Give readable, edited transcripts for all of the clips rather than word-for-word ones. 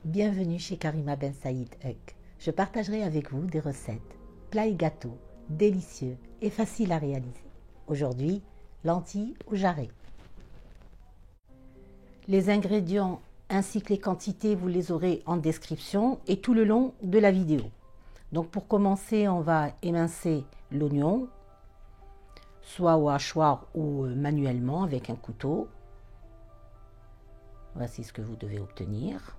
Bienvenue chez Karima Ben Saïd Hug. Je partagerai avec vous des recettes, plats et gâteaux, délicieux et faciles à réaliser. Aujourd'hui, lentilles au jarret. Les ingrédients ainsi que les quantités, vous les aurez en description et tout le long de la vidéo. Donc pour commencer, on va émincer l'oignon, soit au hachoir ou manuellement avec un couteau. Voici ce que vous devez obtenir.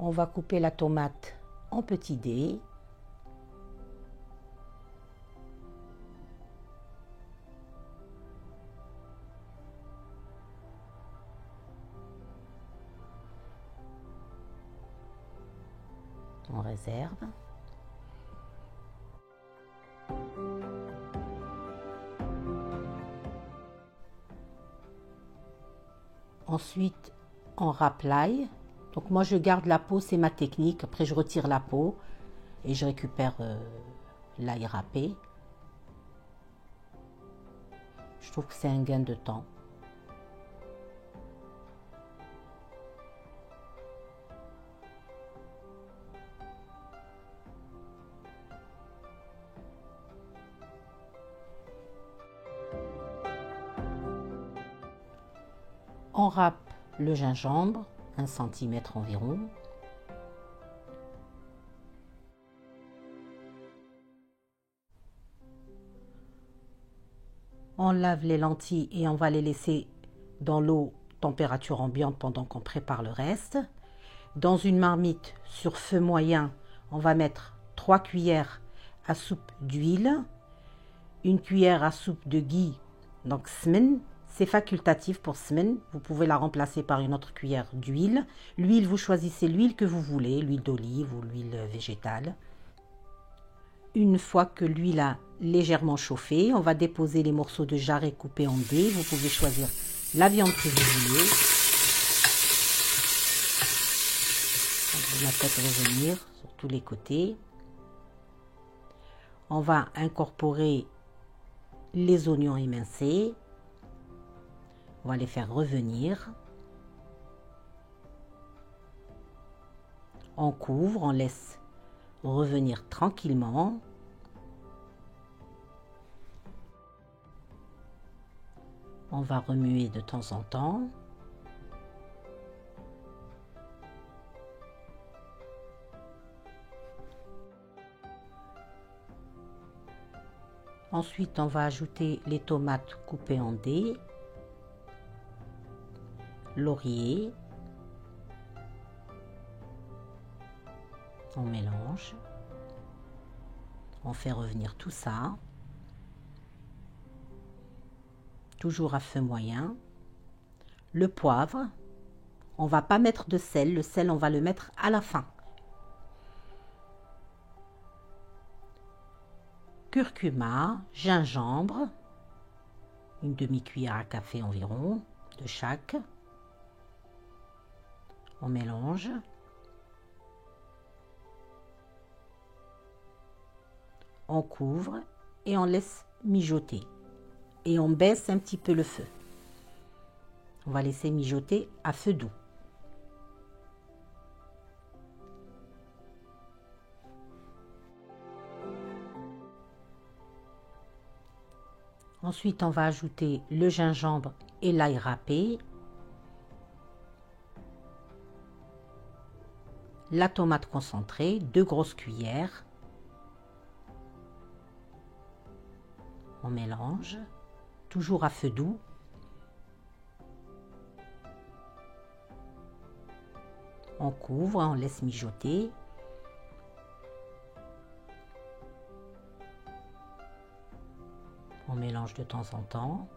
On va couper la tomate en petits dés. On réserve. Ensuite, on râpe l'ail. Donc moi je garde la peau, c'est ma technique. Après je retire la peau et je récupère l'ail râpé. Je trouve que c'est un gain de temps. On râpe le gingembre, 1 cm environ. On lave les lentilles et on va les laisser dans l'eau température ambiante pendant qu'on prépare le reste. Dans une marmite sur feu moyen, on va mettre 3 cuillères à soupe d'huile, 1 cuillère à soupe de ghee, donc smen. C'est facultatif pour semaine, vous pouvez la remplacer par une autre cuillère d'huile. L'huile, vous choisissez l'huile que vous voulez, l'huile d'olive ou l'huile végétale. Une fois que l'huile a légèrement chauffé, on va déposer les morceaux de jarret coupés en dés. Vous pouvez choisir la viande que vous voulez. Vous la faites revenir sur tous les côtés. On va incorporer les oignons émincés. On va les faire revenir. On couvre, on laisse revenir tranquillement. On va remuer de temps en temps. Ensuite, on va ajouter les tomates coupées en dés. Laurier, on mélange, on fait revenir tout ça, toujours à feu moyen. Le poivre, on va pas mettre de sel, le sel on va le mettre à la fin. Curcuma, gingembre, une demi-cuillère à café environ de chaque. On mélange. On couvre et on laisse mijoter. Et on baisse un petit peu le feu. On va laisser mijoter à feu doux. Ensuite, on va ajouter le gingembre et l'ail râpé. La tomate concentrée, 2 grosses cuillères. On mélange, toujours à feu doux. On couvre, on laisse mijoter. On mélange de temps en temps.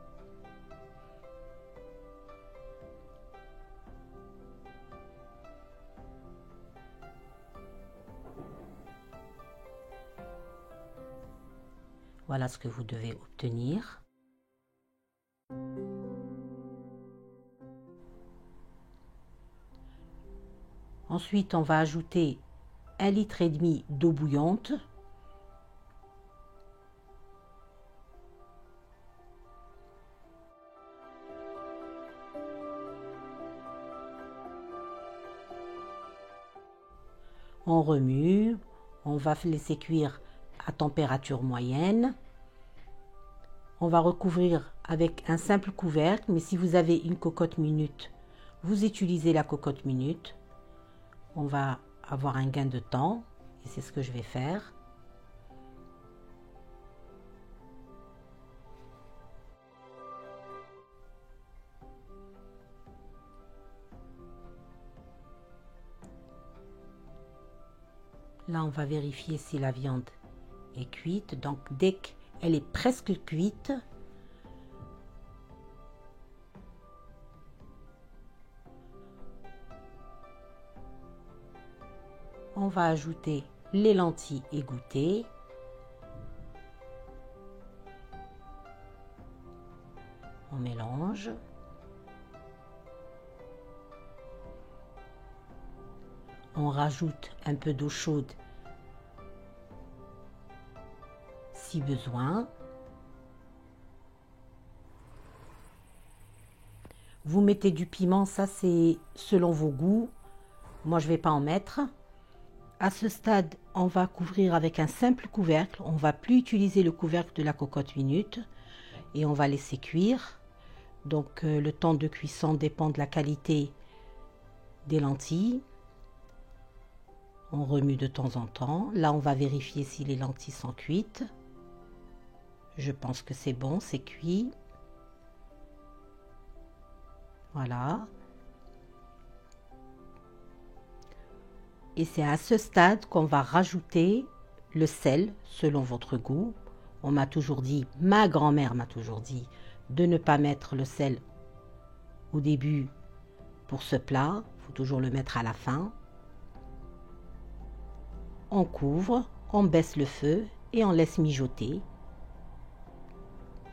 Voilà ce que vous devez obtenir. Ensuite, on va ajouter 1,5 litre d'eau bouillante. On remue, on va laisser cuire à température moyenne. On va recouvrir avec un simple couvercle, mais si vous avez une cocotte minute, vous utilisez la cocotte minute. On va avoir un gain de temps et c'est ce que je vais faire. Là, on va vérifier si la viande est cuite. Donc, dès qu'elle est presque cuite, on va ajouter les lentilles égouttées. On mélange. On rajoute un peu d'eau chaude si besoin. Vous mettez du piment, ça c'est selon vos goûts. Moi je ne vais pas en mettre. À ce stade, on va couvrir avec un simple couvercle. On ne va plus utiliser le couvercle de la cocotte minute et on va laisser cuire. Donc le temps de cuisson dépend de la qualité des lentilles. On remue de temps en temps. Là, on va vérifier si les lentilles sont cuites. Je pense que c'est bon, c'est cuit. Voilà. Et c'est à ce stade qu'on va rajouter le sel selon votre goût. On m'a toujours dit, ma grand-mère m'a toujours dit, de ne pas mettre le sel au début pour ce plat. Il faut toujours le mettre à la fin. On couvre, on baisse le feu et on laisse mijoter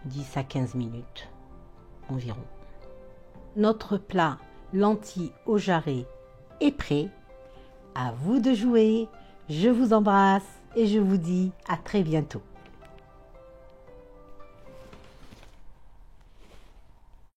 10 à 15 minutes environ. Notre plat lentilles au jarret est prêt. À vous de jouer. Je vous embrasse et je vous dis à très bientôt.